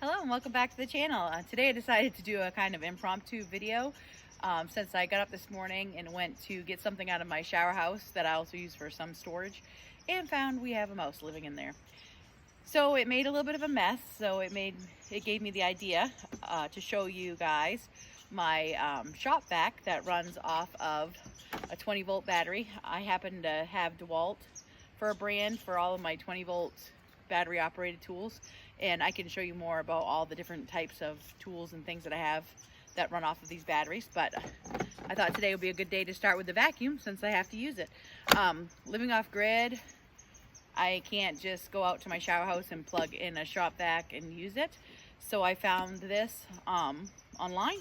Hello and welcome back to the channel. Today I decided to do a kind of impromptu video since I got up this morning and went to get something out of my shower house that I also use for some storage and found we have a mouse living in there. So it made a little bit of a mess, so it gave me the idea to show you guys my shop vac that runs off of a 20-volt battery. I happen to have dewalt for a brand for all of my 20-volt battery operated tools, and I can show you more about all the different types of tools and things that I have that run off of these batteries. But I thought today would be a good day to start with the vacuum since I have to use it. Living off grid, I can't just go out to my shower house and plug in a shop vac and use it. So I found this online.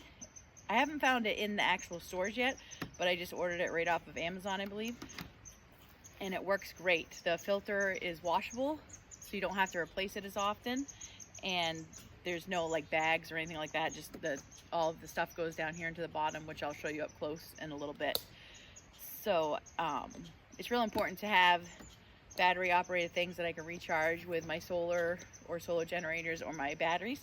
I haven't found it in the actual stores yet, but I just ordered it right off of Amazon, I believe. And it works great. The filter is washable, so you don't have to replace it as often, and there's no like bags or anything like that. Just all of the stuff goes down here into the bottom, which I'll show you up close in a little bit. So it's real important to have battery operated things that I can recharge with my solar or solar generators or my batteries,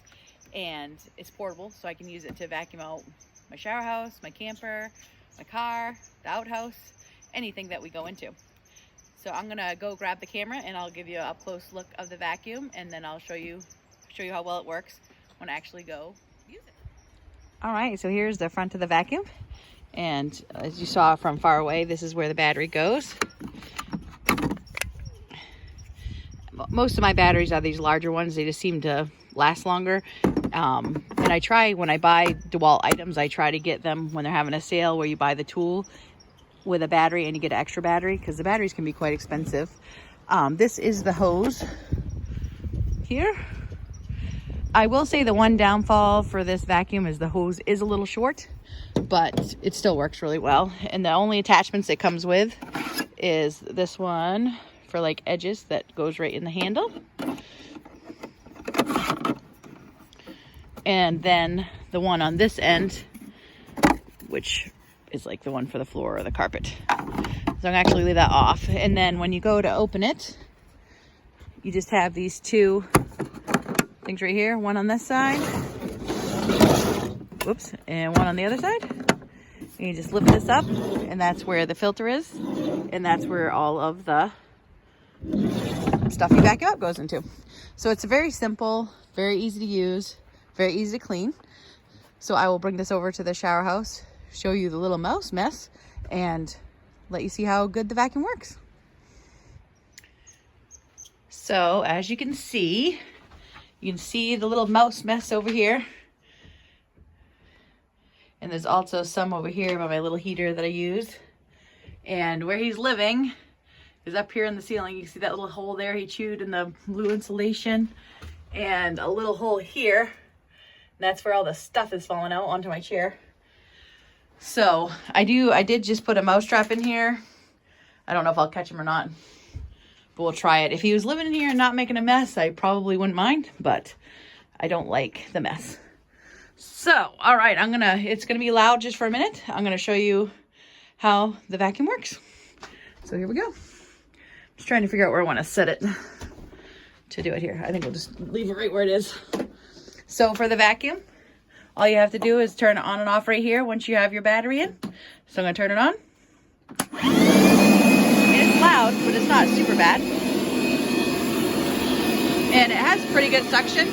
and it's portable, so I can use it to vacuum out my shower house, my camper, my car, the outhouse, anything that we go into. So I'm gonna go grab the camera and I'll give you an up close look of the vacuum, and then I'll show you how well it works when I actually go use it. All right, so here's the front of the vacuum, and as you saw from far away, this is where the battery goes. Most of my batteries are these larger ones. They just seem to last longer. And I try, when I buy dewalt items, I try to get them when they're having a sale where you buy the tool with a battery and you get an extra battery, because the batteries can be quite expensive. This is the hose here. I will say the one downfall for this vacuum is the hose is a little short, but it still works really well. And the only attachments it comes with is this one for like edges that goes right in the handle. And then the one on this end, which is like the one for the floor or the carpet. So I'm gonna actually leave that off. And then when you go to open it, you just have these two things right here, one on this side, whoops, and one on the other side. And you just lift this up, and that's where the filter is, and that's where all of the stuff you vacuum up goes into. So it's very simple, very easy to use, very easy to clean. So I will bring this over to the shower house, show you the little mouse mess, and let you see how good the vacuum works. So as you can see the little mouse mess over here. And there's also some over here by my little heater that I use. And where he's living is up here in the ceiling. You can see that little hole there he chewed in the blue insulation, and a little hole here. That's where all the stuff is falling out onto my chair. So I did just put a mouse trap in here. I don't know if I'll catch him or not, but we'll try it. If he was living in here and not making a mess, I probably wouldn't mind, but I don't like the mess. So, all right, it's gonna be loud just for a minute. I'm gonna show you how the vacuum works. So here we go. Just trying to figure out where I wanna set it to do it here. I think we'll just leave it right where it is. So for the vacuum, all you have to do is turn it on and off right here once you have your battery in. So I'm gonna turn it on. It's loud, but it's not super bad. And it has pretty good suction.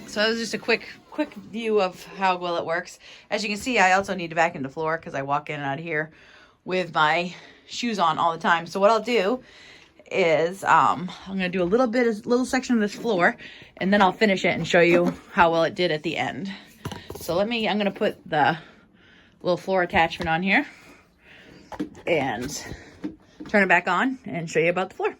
So that was just a quick view of how well it works. As you can see, I also need to vacuum the floor because I walk in and out of here with my shoes on all the time. So what I'll do is I'm gonna do a little section of this floor, and then I'll finish it and show you how well it did at the end. So I'm gonna put the little floor attachment on here and turn it back on and show you about the floor.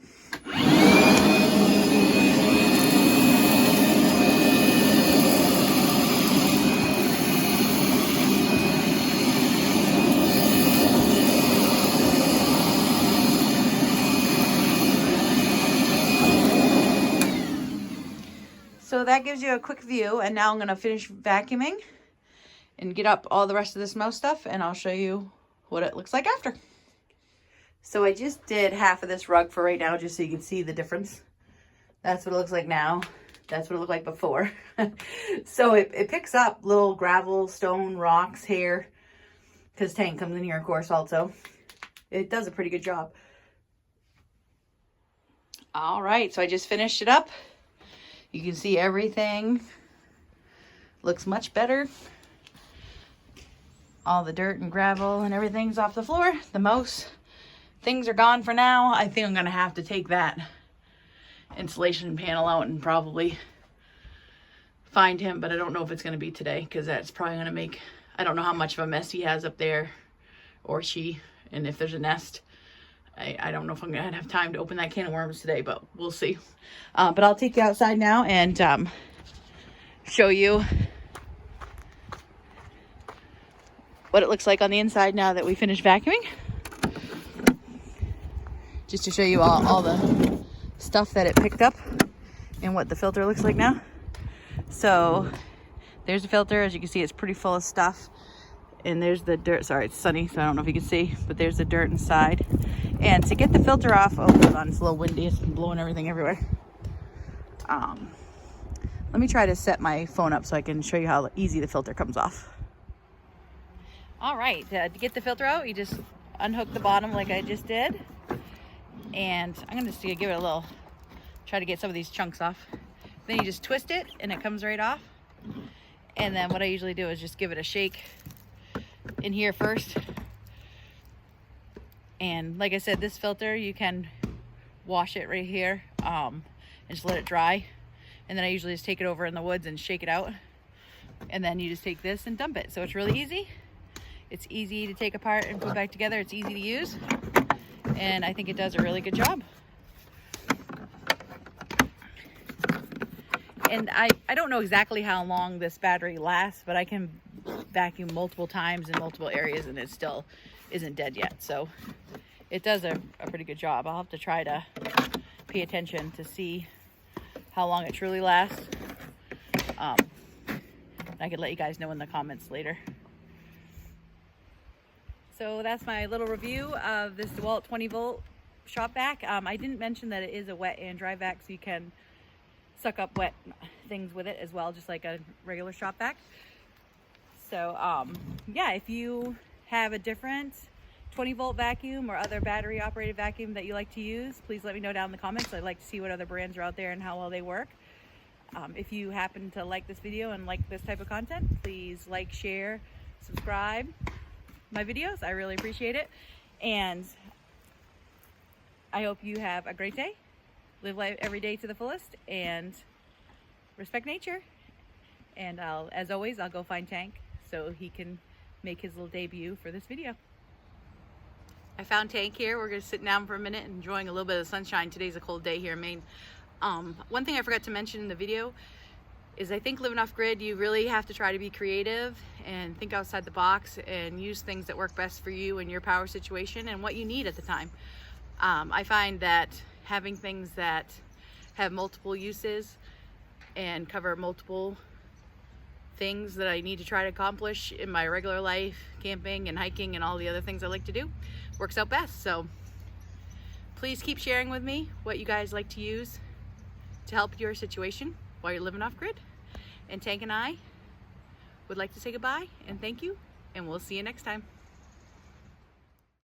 So that gives you a quick view, and now I'm gonna finish vacuuming and get up all the rest of this mouse stuff, and I'll show you what it looks like after. So I just did half of this rug for right now, just so you can see the difference. That's what it looks like now. That's what it looked like before. So it picks up little gravel, stone, rocks, hair, because Tank comes in here, of course, also. It does a pretty good job. All right, so I just finished it up. You can see everything looks much better. All the dirt and gravel and everything's off the floor. The mouse things are gone for now. I think I'm gonna have to take that insulation panel out and probably find him, but I don't know if it's gonna be today, because that's probably gonna make, I don't know how much of a mess he has up there, or she, and if there's a nest. I don't know if I'm gonna have time to open that can of worms today, but we'll see. But I'll take you outside now and show you what it looks like on the inside now that we finished vacuuming. Just to show you all the stuff that it picked up and what the filter looks like now. So there's the filter. As you can see, it's pretty full of stuff. And there's the dirt. Sorry, it's sunny, so I don't know if you can see, but there's the dirt inside. And to get the filter off, oh, hold on, it's a little windy. It's blowing everything everywhere. Let me try to set my phone up so I can show you how easy the filter comes off. All right, to get the filter out, you just unhook the bottom like I just did. And I'm gonna just give it a little, try to get some of these chunks off. Then you just twist it and it comes right off. And then what I usually do is just give it a shake in here first. And like I said, this filter, you can wash it right here and just let it dry. And then I usually just take it over in the woods and shake it out. And then you just take this and dump it. So it's really easy. It's easy to take apart and put back together. It's easy to use. And I think it does a really good job. And I don't know exactly how long this battery lasts, but I can vacuum multiple times in multiple areas and it still isn't dead yet. So it does a pretty good job. I'll have to try to pay attention to see how long it truly lasts. I could let you guys know in the comments later. So that's my little review of this dewalt 20 volt shop vac. I didn't mention that it is a wet and dry vac, so you can suck up wet things with it as well, just like a regular shop vac. So yeah, if you have a different 20 volt vacuum or other battery operated vacuum that you like to use, please let me know down in the comments. I'd like to see what other brands are out there and how well they work. If you happen to like this video and like this type of content, please like, share, subscribe my videos. I really appreciate it. And I hope you have a great day. Live life every day to the fullest and respect nature. And as always, I'll go find Tank so he can make his little debut for this video. I found Tank here. We're gonna sit down for a minute and enjoying a little bit of sunshine. Today's a cold day here in Maine. One thing I forgot to mention in the video is I think living off grid, you really have to try to be creative and think outside the box and use things that work best for you and your power situation and what you need at the time. I find that having things that have multiple uses and cover multiple things that I need to try to accomplish in my regular life, camping and hiking and all the other things I like to do, works out best. So please keep sharing with me what you guys like to use to help your situation while you're living off grid. And Tank and I would like to say goodbye and thank you, and we'll see you next time.